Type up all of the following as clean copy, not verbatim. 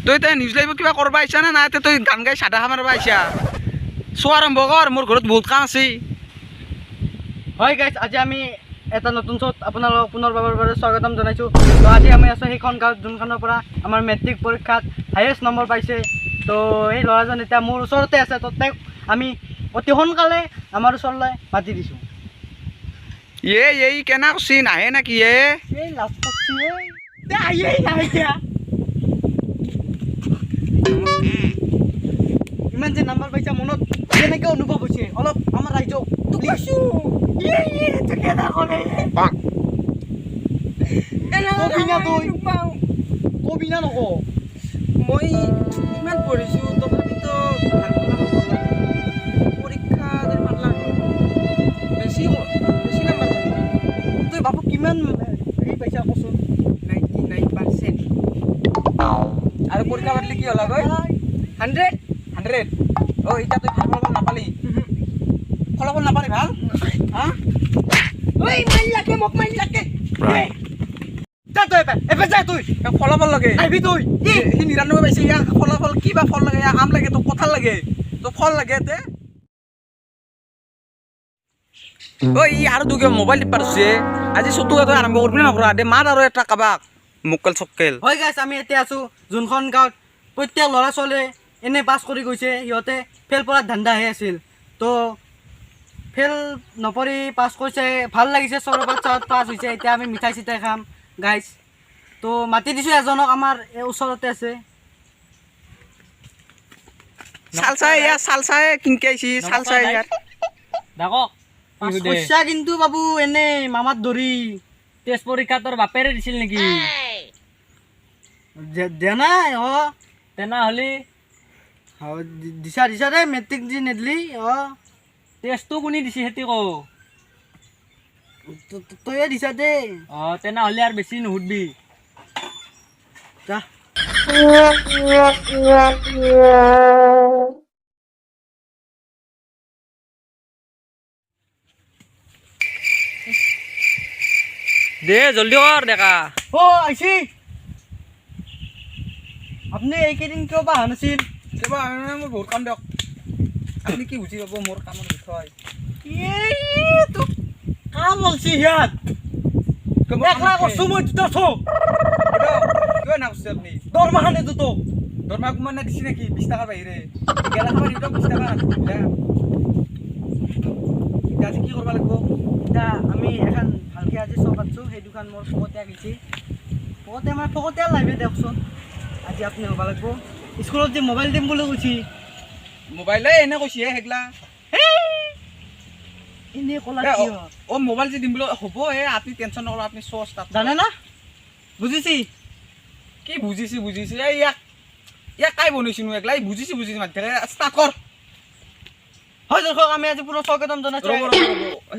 তই তাই news live কিবা কৰবা আহিছা না নাই তই গান গাই চাদা মাৰবা আহিছা চোৱা আৰম্ভ কৰ মোৰ ঘৰত বহুত কাম আছে হয় গাইজ আজি আমি এটা নতুন শ্ব'ত আপোনালোকক পুনৰবাৰৰ বাবে স্বাগতম জনাইছোঁ তো আজি আমি আছোঁ সেইখন গাঁৱত যোনখনৰ পৰা আমাৰ মেট্ৰিক পৰীক্ষাত হায়েষ্ট নম্বৰ পাইছে তো এই ল'ৰাজন এতিয়া মোৰ ওচৰতে আছে তো তেওঁক আমি অতি সোনকালে আমাৰ ওচৰলৈ মাতি দিছোঁ এই কেনা কৈছি নাহে নেকি এই লাষ্ট আহিয়েই নাহে এতিয়া ইমান যে নাম্বাৰ পাইছা মনত কেনেকৈ অনুভৱ হৈছে অলপ আমাৰ ৰাইজক কবি না নক মই ইমান পঢ়িছোঁ তথাপিতো পৰীক্ষা বেছি নাম্বাৰ তই বাবু কিমান হেৰি পাইছা কচোন 99% আৰু পৰীক্ষা পাতিলে কি হ'ল গৈ 100 অ' এতিয়া তই ভাল ফলাফল নাপালি ফলাফল নাপালি ভাল হা মোক মাৰি লাগে যা তই এবাৰ যা তই ফলাফল লাগে আহিবি তই সি 99 পাইছে ইয়াৰ ফলাফল কি বা ফল লাগে আম লাগে তোক কঁঠাল লাগে তোক ফল লাগে তে ঐ আৰু তোক মোবাইল টিপ পাৰছে আজি চতুক তই আৰম্ভ কৰিবি নকৰা দে মাত আৰু এটা কাবাক মুক্কেল চক্কেল হয় গাইছ আমি এতিয়া আছোঁ যোনখন গাঁৱত প্ৰত্যেক ল'ৰা ছোৱালীয়ে এনে পাছ কৰি গৈছে সিহঁতে ফেল পৰাৰ ধান্দাহে আছিল তো ফেল নপৰি পাছ কৰিছে ভাল লাগিছে চৰবত চাহত পাছ হৈছে এতিয়া আমি মিঠাই চিঠাই খাম গাইছ তো মাতি দিছোঁ এজনক আমাৰ এই ওচৰতে আছে চালচাই কিনকে আহিছি চালচাই ইয়াত ডাকক পইচা কিন্তু বাবু এনে মামাত ধৰি টেষ্ট পৰীক্ষা তোৰ বাপেৰে দিছিল নেকি দিয়া নাই তেনেহ'লে দিছা দিছা দে মেট্ৰিক দি নেদলি টেষ্টটো কোনে দিছে সেইটো ক তয়ে দিছা দে তেনেহ'লে আৰু বেছি নুসুধবি যা দে জলদি কৰ ডেকা আহিছি আপুনি এইকেইদিন কিয় বা অহা নাছিল কিবা মোৰ বহুত কাম দিয়ক আপুনি কি বুজি পাব মোৰ কামৰ বিষয় কাম ওলছি ইয়াত 1 লাখ কৈছোঁ মই দুটা থওঁ কিয় না কৈছে আপুনি দৰমহা নিদো তোক দৰমহা কোমান না দিছে নেকি 20 টকাৰ বাহিৰে গেলা খাব দিয়ক 20 টকা আজি কি কৰিব লাগিব এতিয়া আমি এখন ভালকৈ আজি চব পাতিছোঁ সেই দোকান মোৰ ফকতীয়া গৈছে ফকতীয়া আমাৰ ফকতীয়া লাগিবে দিয়কচোন আজি আপুনি হ'ব লাগিব স্কুলত যে মোবাইল দিম বুলি কৈছি মোবাইলে এনে কৈছে সেইগলা এনেই ক'লা মোবাইল যে দিম বুলি হ'ব আপুনি টেনশ্যন নকৰক আপুনি চ'চ তাত জানে না বুজিছি কি বুজিছে ইয়াক কাই বনাইছিনো একলা বুজিছে মাতি থাকে ষ্টাৰ্ট কৰ হয় দৰ্শক আমি আজি পুনৰ স্বাগতম জনাইছোঁ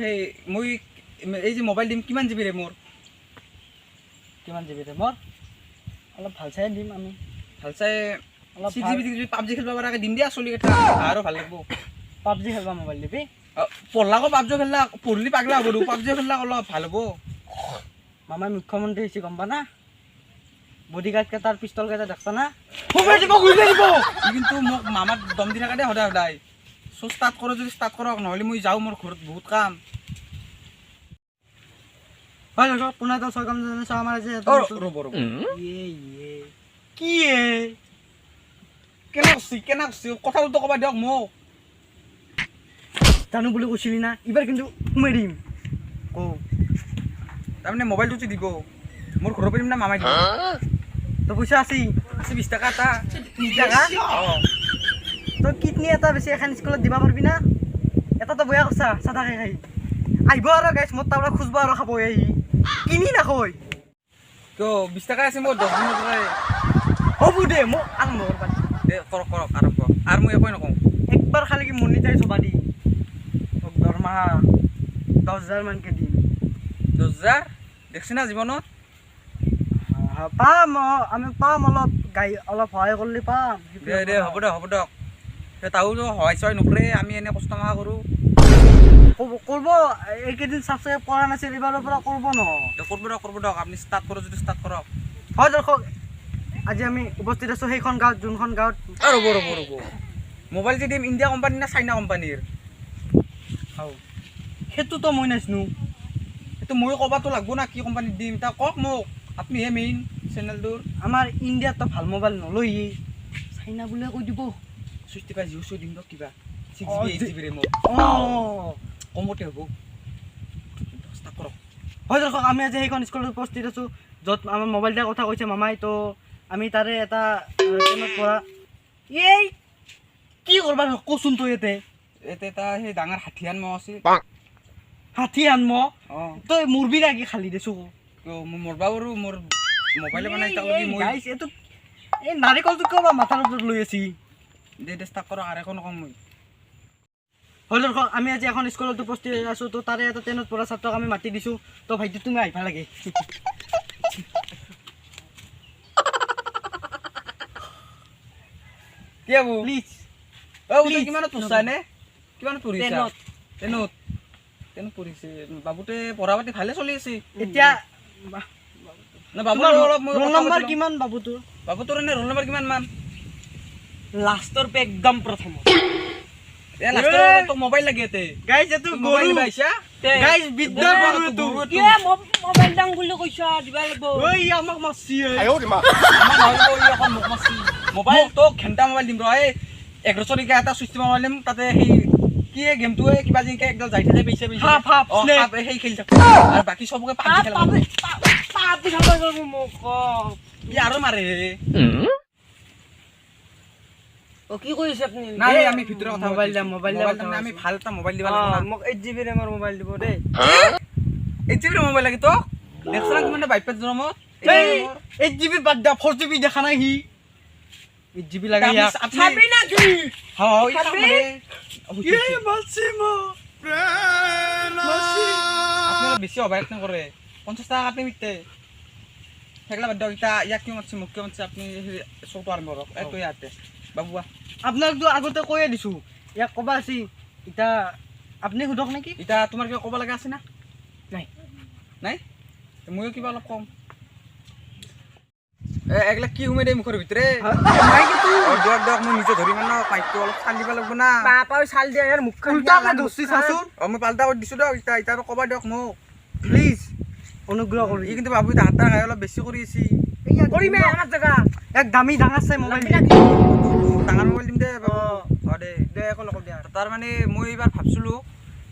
সেই মই এই যে মোবাইল দিম কিমান জিবি ৰে মোৰ কিমান জিবি ৰে মোৰ অলপ ভাল চাই দিম আমি ভাল চাই অলপ পাবজি খেলিব পৰাকৈ দিম দিয়া চলি এটা আৰু ভাল লাগিব পাবজি খেলিবা মোবাইল দিবি পঢ়লাকো পাবজি খেলিলা পঢ়লি পাগলা হ'ব পাবজি খেলিলা অলপ ভাল হ'ব মামাই মুখ্যমন্ত্ৰী হৈছে গম পা না বডিগাৰ্ড কেইটাৰ পিষ্টল কেইটা দেখছা না কিন্তু মোক মামাক দম দি থকা দে সদায় চ' ষ্টাৰ্ট কৰোঁ যদি ষ্টাৰ্ট কৰক নহ'লে মই যাওঁ মোৰ ঘৰত বহুত কাম হয় দৰ্শক পুনৰ এটা স্বাগতম জনাইছোঁ আমাৰ আজি ৰ'ব কি কেনে কৈছি কথাটো ক'বা দিয়ক মোক জানো বুলি কৈছিলি না এইবাৰ কিন্তু সোমাই দিম তাৰমানে মোবাইলটো যে দিব মোৰ ঘৰৰ পৰা দিম না মামাই দিব তই পইচা আছে 20 টকা এটা 20 টকা তই কিডনী এটা বেছি এখন স্কুলত দিব পাৰিবি না এটা তই বয়া কৈছা চাদা খাই আহিব আৰু গাইছ মোৰ তাৰপৰা খুজব আৰু খাব আহি কিনি নাখয় কিয় 20 টকা আছে মোৰ 10 দিনৰ পৰাই হ'ব দে মোক আৰম্ভ কৰবা দে কৰক আৰম্ভ আৰু মই একোৱে নকওঁ একবাৰ খালি কি মনিটাইজ হ'বা দি মোক দৰমহা 10,000 মানকৈ দিম 10,000 দেখছি না জীৱনত পাম আমি পাম অলপ সহায় কৰিলে পাম দে হ'ব দিয়ক তাহো সহায় চহায় নকৰে আমি এনে কষ্ট মহা কৰোঁ কৰিব এইকেইদিন ছাবস্ক্ৰাইব কৰা নাছিল এইবাৰৰ পৰা কৰিব ন কৰিব দিয়ক আপুনি ষ্টাৰ্ট কৰক যদি ষ্টাৰ্ট কৰক হয় দৰ্শক আজি আমি উপস্থিত আছোঁ সেইখন গাঁৱত যোনখন গাঁৱত ৰ'ব মোবাইল যে দিম ইণ্ডিয়া কোম্পানী না চাইনা কোম্পানীৰ সেইটোতো মই নাজানো এইটো ময়ো ক'বাতো লাগব না কি কোম্পানীত দিম তা কওক মোক আপুনিহে মেইন চেনেলটোৰ আমাৰ ইণ্ডিয়াততো ভাল মোবাইল নলয়ে চাইনা বুলিয়ে কৈ দিব 65 জিঅ' দিম দিয়ক কিবা 6 অ, GB 8 GB ৰেমৰ অঁ কমতে হ'ব ষ্টাৰ্ট কৰক হয় দৰ্শক আমি আজি সেইখন স্কুলত উপস্থিত আছোঁ য'ত আমাৰ মোবাইল দিয়াৰ কথা কৈছে মামাই তো আমি তাৰে এটা ট্ৰেইনত পৰা এই কি কৰবা কচোন তই ইয়াতে এটা সেই ডাঙৰ হাতীয়ান মহ আছে ষাঠি আনম অঁ তই মৰবি নাকি খালি দেচো মই মৰবা পাৰো মোৰ মোবাইলে মানে এতিয়া মই গাইছ এইটো এই নাৰিকলটো কিয় বা মাথাৰ ওপৰত লৈ আছি দে ষ্টাৰ্ট কৰক আৰু একো নকওঁ মই হয় দৰ্শক আমি আজি এখন স্কুলত উপস্থিত আছোঁ তো তাৰে এটা ট্ৰেইনত পৰা ছাত্ৰক আমি মাতি দিছোঁ তো ভাইটি তুমি আহিবা লাগে কি হ'ব প্লিজ তই কিমানত পঢ়ছানে কিমানত পঢ়িছা ট্ৰেইনত পঢ়িছে বাবুতে পঢ়া পাতি ভালে চলি আছে এতিয়া না বাবু অলপ মই ৰোল নম্বৰ কিমান বাবু তোৰ বাবুটোৰ এনে ৰোল নম্বৰ কিমান মান লাষ্টৰ পে একদম প্ৰথম এ লাষ্টৰ তোক মোবাইল লাগে এতে গাইছ এইটো মোবাইল পাইছা গাইছ বিদ্যা গৰু এইটো মোবাইল দাম বুলি কৈছা দিবা লাগিব ঐ আমাক মাছি আমাৰ নহ'ব ই এখন মোক মাছি মোবাইল তোক ঘণ্টা মোবাইল দিম ৰ এই 1100 টকা এটা চুইচ মোবাইল দিম তাতে সেই কি গেমটো কিবা যেনেকৈ একদম যাই থাকে পইচা হাফ, হাফ, snake. সেই খেলি থাকো আৰু বাকী চবকে পাবজি খেলাব ই আৰু মাৰে কি কৰিছে আপুনি নাই আমি ভিতৰৰ কথা মোবাইল দাম, মোবাইল দাম তাৰমানে আমি ভাল এটা মোবাইল দিব লাগিব মোক 8 GB ৰেমৰ মোবাইল দিব দেই 8 GB মোবাইল লাগে তোক দেখছ না কিমান বাইপেট জনমত 8 GB বাদ দা 4 GB দেখা নাই সি 8 GB লাগে ইয়াক চাবি নাকি হয় মাছি মা আপোনালোক বেছি অভাৱ নকৰে 50 টকা কাটি মিতে সেইগিলা বাদ দিয়ক এতিয়া ইয়াক কিয় মাতিছে মোক কিয় মাতিছে আপুনি চৌটো আৰম্ভ কৰক এইটো ইয়াতে বাবু আপোনাকতো আগতে কৈয়ে দিছোঁ ইয়াক ক'বা আছে এতিয়া আপুনি সোধক নেকি এতিয়া তোমাৰ কিবা ক'ব লগা আছে না নাই নাই ময়ো কিবা অলপ কম এইগিলা কি সোমাই দেই মুখৰ ভিতৰে দিয়ক মই নিজে ধৰি মানে পাইপটো অলপ চাল দিব লাগিব না বাপাও চাল দিয়া ইয়াৰ মুখখন উল্টাকে ধৰছি চাচোন মই পাল্টা কৰি দিছোঁ দিয়ক এতিয়া আৰু ক'বা দিয়ক মোক প্লিজ অনুগ্ৰহ কৰি ই কিন্তু বাবু এতিয়া হাত খাই অলপ বেছি কৰি আছে কৰিমে আমাৰ জেগা এক দামী ডাঙৰ চাই মোবাইল ডাঙৰ মোবাইল দিম দে বাবু দে একো নকওঁ দিয়া তাৰমানে মই এইবাৰ ভাবছিলোঁ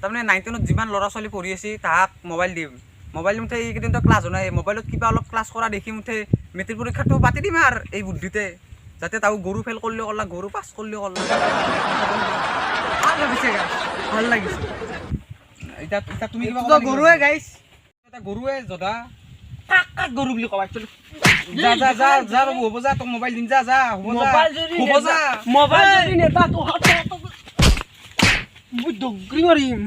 তাৰমানে 9 10ত যিমান ল'ৰা ছোৱালী পঢ়ি আছে তাহাক মোবাইল দিম মুঠে এইকেইদিনতো ক্লাছ হোৱা নাই মোবাইলত কিবা অলপ ক্লাছ কৰা দেখি মুঠে মেট্ৰিক পৰীক্ষাটো পাতি দিম আৰু এই বুদ্ধিতে যাতে তাও গৰু ফেল কৰিলেও কৰলা গৰু পাছ কৰিলেও কৰলা ভাল লাগিছে এতিয়া তুমি কিবা তো গৰুৱে গাইছ এটা গৰুৱে জদা কাক গৰু বুলি ক'বা একচুৱেলি যা বাবু হ'ব যা তোক মোবাইল দিম যা হ'ব যা মোবাইল যদি নেতা তো মই দগৰি মাৰিম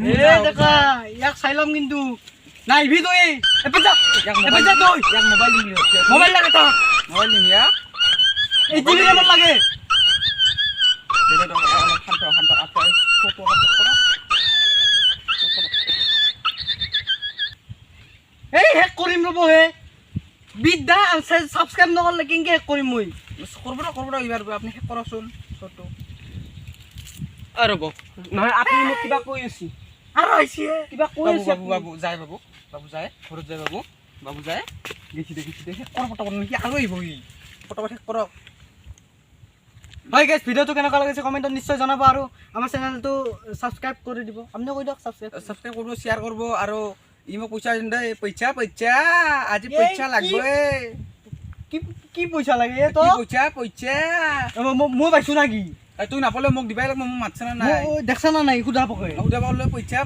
দেখা ইয়াক চাই ল'ম কিন্তু নাইভি তই ইয়াক মোবাইল দিম মোবাইল লাগে তই মোবাইল দিম ইয়াক 8 GB ৰেমৰ লাগে এই হেক কৰিম ৰ'ব হে বিদ্যা ছাবস্ক্ৰাইব নকৰিলে কেনেকৈ হেক কৰিম মই কৰিব এইবাৰ আপুনি শেষ কৰকচোন শ্ব'টো ৰ'ব নহয় আপুনি মোক কিবা কৈ আছে আৰু আহিছে কিবা কৈ আছে বাবু যায় ঘৰত যায় বাবু যায় দেখি শেষ কৰ পটাপট নেকি আৰু আহিব ই পটাপট শেষ কৰক হয় গাইছ ভিডিঅ'টো কেনেকুৱা লাগিছে কমেণ্টত নিশ্চয় জনাব আৰু আমাৰ চেনেলটো ছাবস্ক্ৰাইব কৰি দিব আপুনিও কৈ দিয়ক ছাবস্ক্ৰাইব কৰিব শ্বেয়াৰ কৰিব আৰু ই মোক পইচা দিম দেই পইচা আজি পইচা লাগবই কি পইচা লাগে এ পইচা মই পাইছোঁ না কি তুই নাপালেও মোক দিবাই লাগিব মোক মাতছে না নাই দেখা না নাই সুধা পকাই সুধা পালে পইচা